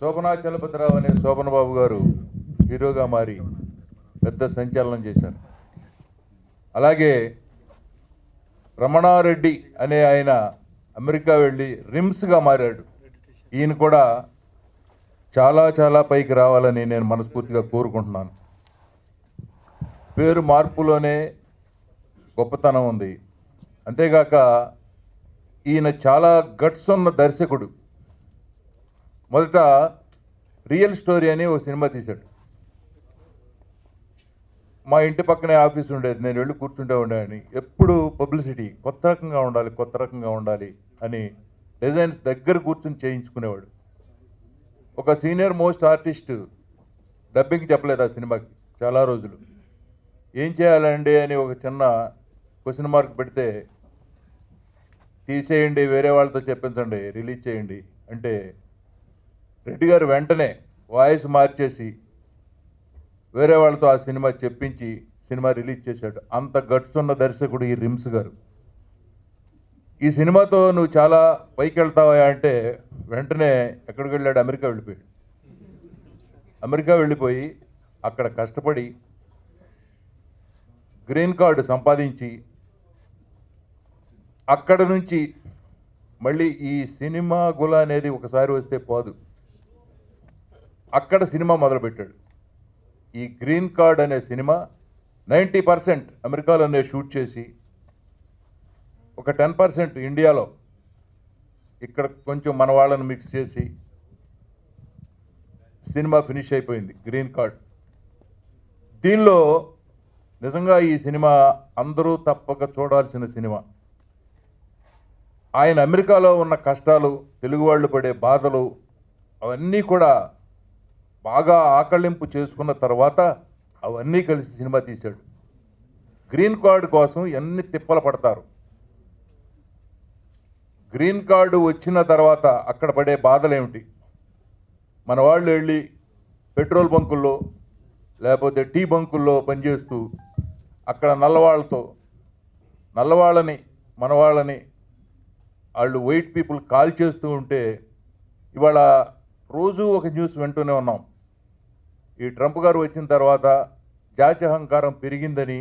శోభనా చలపతిరావు అనే శోభన్ బాబు గారు హీరోగా మారి పెద్ద సంచలనం చేశారు. అలాగే రమణారెడ్డి అనే ఆయన అమెరికా వెళ్ళి రిమ్స్గా మారాడు. ఈయన కూడా చాలా చాలా పైకి రావాలని నేను మనస్ఫూర్తిగా కోరుకుంటున్నాను. పేరు మార్పులోనే గొప్పతనం ఉంది. అంతేగాక ఈయన చాలా గట్స్ ఉన్న దర్శకుడు. మొదట రియల్ స్టోరీ అని ఒక సినిమా తీశాడు. మా ఇంటి పక్కనే ఆఫీస్ ఉండేది, నేను వెళ్ళి కూర్చుంటే ఉండేవాడిని. ఎప్పుడు పబ్లిసిటీ కొత్త రకంగా ఉండాలి, కొత్త రకంగా ఉండాలి అని డిజైన్స్ దగ్గర కూర్చుని చేయించుకునేవాడు. ఒక సీనియర్ మోస్ట్ ఆర్టిస్ట్ డబ్బింగ్ చెప్పలేదు ఆ సినిమాకి చాలా రోజులు. ఏం చేయాలండి అని ఒక చిన్న క్వశ్చన్ మార్క్ పెడితే, తీసేయండి, వేరే వాళ్ళతో చెప్పించండి, రిలీజ్ చేయండి అంటే రెడ్డి గారు వెంటనే వాయిస్ మార్చేసి వేరే వాళ్ళతో ఆ సినిమా చెప్పించి సినిమా రిలీజ్ చేశాడు. అంత గట్స్ ఉన్న దర్శకుడు ఈ రిమ్స్ గారు. ఈ సినిమాతో నువ్వు చాలా పైకి వెళ్తావా అంటే వెంటనే ఎక్కడికి వెళ్ళాడు? అమెరికా వెళ్ళిపోయాడు. అమెరికా వెళ్ళిపోయి అక్కడ కష్టపడి గ్రీన్ కార్డు సంపాదించి అక్కడ నుంచి మళ్ళీ ఈ సినిమా గుల అనేది ఒకసారి వస్తే పోదు, అక్కడ సినిమా మొదలుపెట్టాడు. ఈ గ్రీన్ కార్డ్ అనే సినిమా 90% అమెరికాలోనే షూట్ చేసి ఒక 10% ఇండియాలో ఇక్కడ కొంచెం మన వాళ్ళని మిక్స్ చేసి సినిమా ఫినిష్ అయిపోయింది గ్రీన్ కార్డ్. దీనిలో నిజంగా ఈ సినిమా అందరూ తప్పక చూడాల్సిన సినిమా. ఆయన అమెరికాలో ఉన్న కష్టాలు, తెలుగు వాళ్ళు పడే బాధలు అవన్నీ కూడా బాగా ఆకళింపు చేసుకున్న తర్వాత అవన్నీ కలిసి సినిమా తీశాడు. గ్రీన్ కార్డు కోసం ఎన్ని తిప్పలు పడతారు. గ్రీన్ కార్డు వచ్చిన తర్వాత అక్కడ పడే బాధలు ఏమిటి? మన వాళ్ళు వెళ్ళి పెట్రోల్ బంకుల్లో లేకపోతే టీ బంకుల్లో పనిచేస్తూ అక్కడ నల్లవాళ్ళని మన వాళ్ళని వాళ్ళు వైట్ పీపుల్ కాల్ చేస్తూ ఉంటే ఇవాళ రోజు ఒక న్యూస్ వింటూనే ఉన్నాం. ఈ ట్రంప్ గారు వచ్చిన తర్వాత జాత్యహంకారం పెరిగిందని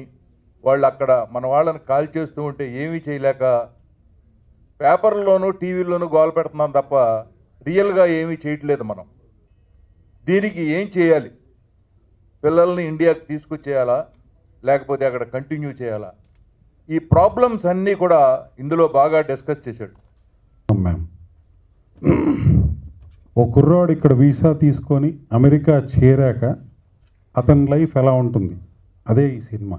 వాళ్ళు అక్కడ మన వాళ్ళని కాల్ చేస్తూ ఉంటే ఏమీ చేయలేక పేపర్లోనూ టీవీల్లోనూ గోల పెడుతున్నాం తప్ప రియల్గా ఏమీ చేయట్లేదు మనం. దీనికి ఏం చేయాలి? పిల్లల్ని ఇండియాకి తీసుకొచ్చేయాలా లేకపోతే అక్కడ కంటిన్యూ చేయాలా? ఈ ప్రాబ్లమ్స్ అన్నీ కూడా ఇందులో బాగా డిస్కస్ చేశాడు. మ్యామ్, ఓ కుర్రాడు ఇక్కడ వీసా తీసుకొని అమెరికా చేరాక అతని లైఫ్ ఎలా ఉంటుంది, అదే ఈ సినిమా.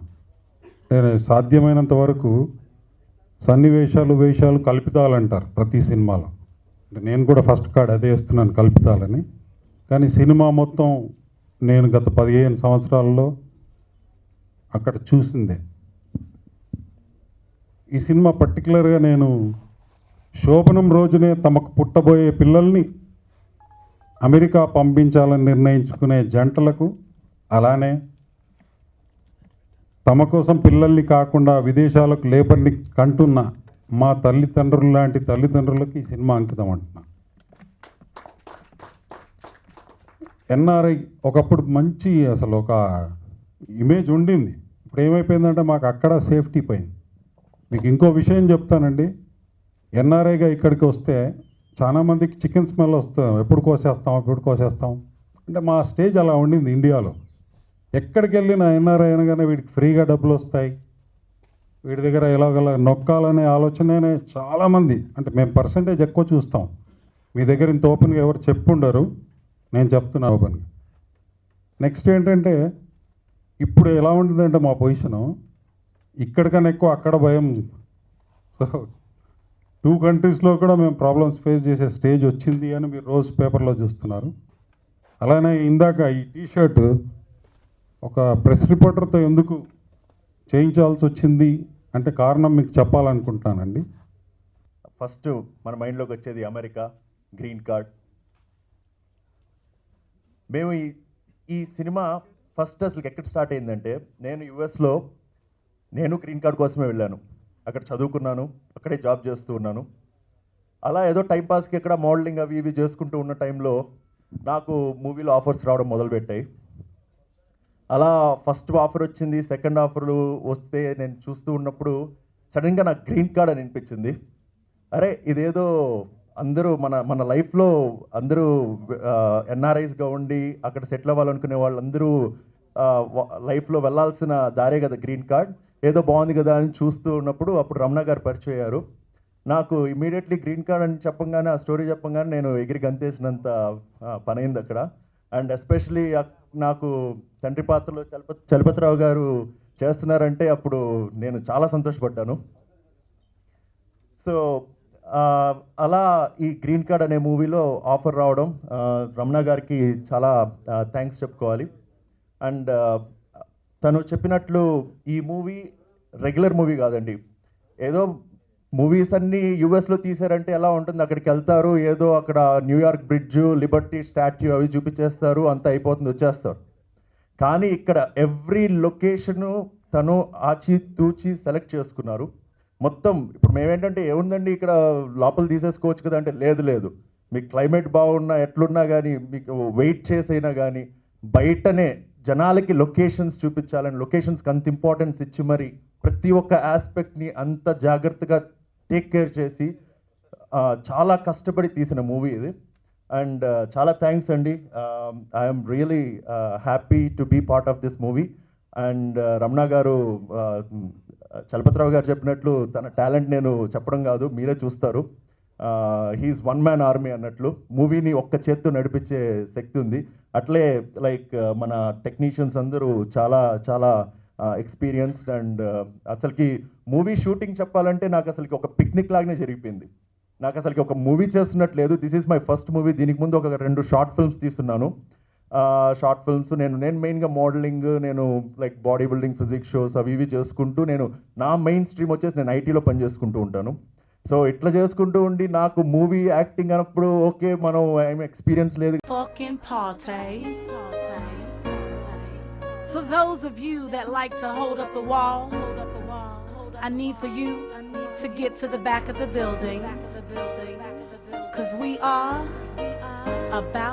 నేను సాధ్యమైనంత వరకు వేషాలు కల్పితాలంటారు ప్రతి సినిమాలో. నేను కూడా ఫస్ట్ కార్డ్ అదే వేస్తున్నాను, కల్పితాలని. కానీ సినిమా మొత్తం నేను గత 15 సంవత్సరాల్లో అక్కడ చూసిందే. ఈ సినిమా పర్టికులర్గా నేను శోభనం రోజునే తమకు పుట్టబోయే పిల్లల్ని అమెరికా పంపించాలని నిర్ణయించుకునే జంటలకు, అలానే తమ కోసం పిల్లల్ని కాకుండా విదేశాలకు లేబర్ని కంటున్న మా తల్లిదండ్రులు లాంటి తల్లిదండ్రులకు ఈ సినిమా అంకితం అంటున్నా. ఎన్ఆర్ఐ ఒకప్పుడు మంచి అసలు ఒక ఇమేజ్ ఉండింది. ఇప్పుడు ఏమైపోయిందంటే మాకు అక్కడ సేఫ్టీ పోయింది. మీకు ఇంకో విషయం చెప్తానండి. ఎన్ఆర్ఐగా ఇక్కడికి వస్తే చాలామందికి చికెన్ స్మెల్ వస్తుంది. ఎప్పుడు కోసేస్తాం అంటే మా స్టేజ్ అలా ఉండింది ఇండియాలో. ఎక్కడికి వెళ్ళినా ఎన్ఆర్ఐ అనగానే వీడికి ఫ్రీగా డబ్బులు వస్తాయి, వీడి దగ్గర ఎలాగలా నొక్కాలనే ఆలోచననే చాలామంది. అంటే మేము పర్సంటేజ్ ఎక్కువ చూస్తాం. మీ దగ్గర ఇంత ఓపెన్గా ఎవరు చెప్పుండరు, నేను చెప్తున్నా ఓపెన్గా. నెక్స్ట్ ఏంటంటే ఇప్పుడు ఎలా ఉంటుందంటే మా పొజిషను ఇక్కడికన్నా ఎక్కువ అక్కడ భయం. సో 2 కంట్రీస్లో కూడా మేము ప్రాబ్లమ్స్ ఫేస్ చేసే స్టేజ్ వచ్చింది అని మీరు రోజు పేపర్లో చూస్తున్నారు. అలానే ఇందాక ఈ టీషర్ట్ ఒక ప్రెస్ రిపోర్టర్తో ఎందుకు చేయించాల్సి వచ్చింది అంటే కారణం మీకు చెప్పాలనుకుంటున్నానండి. ఫస్ట్ మన మైండ్లోకి వచ్చేది అమెరికా, గ్రీన్ కార్డ్. మేము ఈ సినిమా ఫస్ట్ అసలు ఎక్కడ స్టార్ట్ అయిందంటే, నేను యుఎస్లో గ్రీన్ కార్డ్ కోసమే వెళ్ళాను. అక్కడ చదువుకున్నాను, అక్కడే జాబ్ చేస్తూ ఉన్నాను. అలా ఏదో టైంపాస్కి ఇక్కడ మోడలింగ్ అవి ఇవి చేసుకుంటూ ఉన్న టైంలో నాకు మూవీలో ఆఫర్స్ రావడం మొదలుపెట్టాయి. అలా ఫస్ట్ ఆఫర్ వచ్చింది, సెకండ్ ఆఫర్లు వస్తే నేను చూస్తూ ఉన్నప్పుడు సడన్గా నాకు గ్రీన్ కార్డ్ అని అనిపించింది. అరే ఇదేదో అందరూ మన లైఫ్లో అందరూ ఎన్ఆర్ఐస్గా ఉండి అక్కడ సెటిల్ అవ్వాలనుకునే వాళ్ళందరూ లైఫ్లో వెళ్ళాల్సిన దారే కదా గ్రీన్ కార్డ్, ఏదో బాగుంది కదా అని చూస్తూ ఉన్నప్పుడు అప్పుడు రమణ గారు పరిచయం అయ్యారు. నాకు ఇమీడియట్లీ గ్రీన్ కార్డ్ అని చెప్పంగానే, ఆ స్టోరీ చెప్పంగానే నేను ఎగిరి గంతేసినంత పని అయింది అక్కడ. అండ్ ఎస్పెషలీ నాకు తండ్రి పాత్రలో చలపతిరావు గారు చేస్తున్నారంటే అప్పుడు నేను చాలా సంతోషపడ్డాను. సో అలా ఈ గ్రీన్ కార్డ్ అనే మూవీలో ఆఫర్ రావడం రమణ గారికి చాలా థ్యాంక్స్ చెప్పుకోవాలి. అండ్ తను చెప్పినట్లు ఈ మూవీ రెగ్యులర్ మూవీ కాదండి. ఏదో మూవీస్ అన్నీ యూఎస్లో తీశారంటే ఎలా ఉంటుంది, అక్కడికి వెళ్తారు, ఏదో అక్కడ న్యూయార్క్ బ్రిడ్జ్, లిబర్టీ స్టాట్యూ అవి చూపించేస్తారు, అంతా అయిపోతుంది, వచ్చేస్తారు. కానీ ఇక్కడ ఎవ్రీ లొకేషను తను ఆచి తూచి సెలెక్ట్ చేసుకున్నారు మొత్తం. ఇప్పుడు మేమేంటంటే ఏముందండి ఇక్కడ లోపల తీసేసుకోవచ్చు కదా అంటే లేదు, మీకు క్లైమేట్ బాగున్నా ఎట్లున్నా కానీ, మీకు వెయిట్ చేసైనా కానీ బయటనే జనాలకి లొకేషన్స్ చూపించాలని లొకేషన్స్కి అంత ఇంపార్టెన్స్ ఇచ్చి మరి ప్రతి ఒక్క ఆస్పెక్ట్ని అంత జాగ్రత్తగా టేక్ కేర్ చేసి చాలా కష్టపడి తీసిన మూవీ ఇది. అండ్ చాలా థ్యాంక్స్ అండి. I'm really happy to be part of this movie. And Ramana garu, Chalapathi Rao గారు చెప్పినట్లు తన టాలెంట్ నేను చెప్పడం కాదు, మీరే చూస్తారు. హీఈస్ వన్ మ్యాన్ ఆర్మీ అన్నట్లు మూవీని ఒక్క చేత్తో నడిపించే శక్తి ఉంది. అట్లే లైక్ మన టెక్నీషియన్స్ అందరూ చాలా చాలా ఎక్స్పీరియన్స్డ్. అండ్ అసలుకి మూవీ షూటింగ్ చెప్పాలంటే నాకు అసలుకి ఒక పిక్నిక్ లాగానే జరిగిపోయింది. నాకు అసలుకి ఒక మూవీ చేస్తున్నట్లేదు. This is my first movie. దీనికి ముందు ఒక 2 షార్ట్ ఫిల్మ్స్ తీస్తున్నాను. షార్ట్ ఫిల్మ్స్ నేను మెయిన్గా మోడలింగ్, నేను like bodybuilding, physique shows అవి ఇవి చేసుకుంటూ, నా మెయిన్ స్ట్రీమ్ వచ్చేసి నేను ఐటీలో పనిచేసుకుంటూ ఉంటాను. సో ఇట్లా చేసుకుంటూ ఉండి నాకు మూవీ యాక్టింగ్ అన్నప్పుడు ఓకే మనం ఏమి ఎక్స్పీరియన్స్ లేదు. Fucking party. For those of you that like to hold up the wall, I need for you to get to the back of the building, 'cause we are about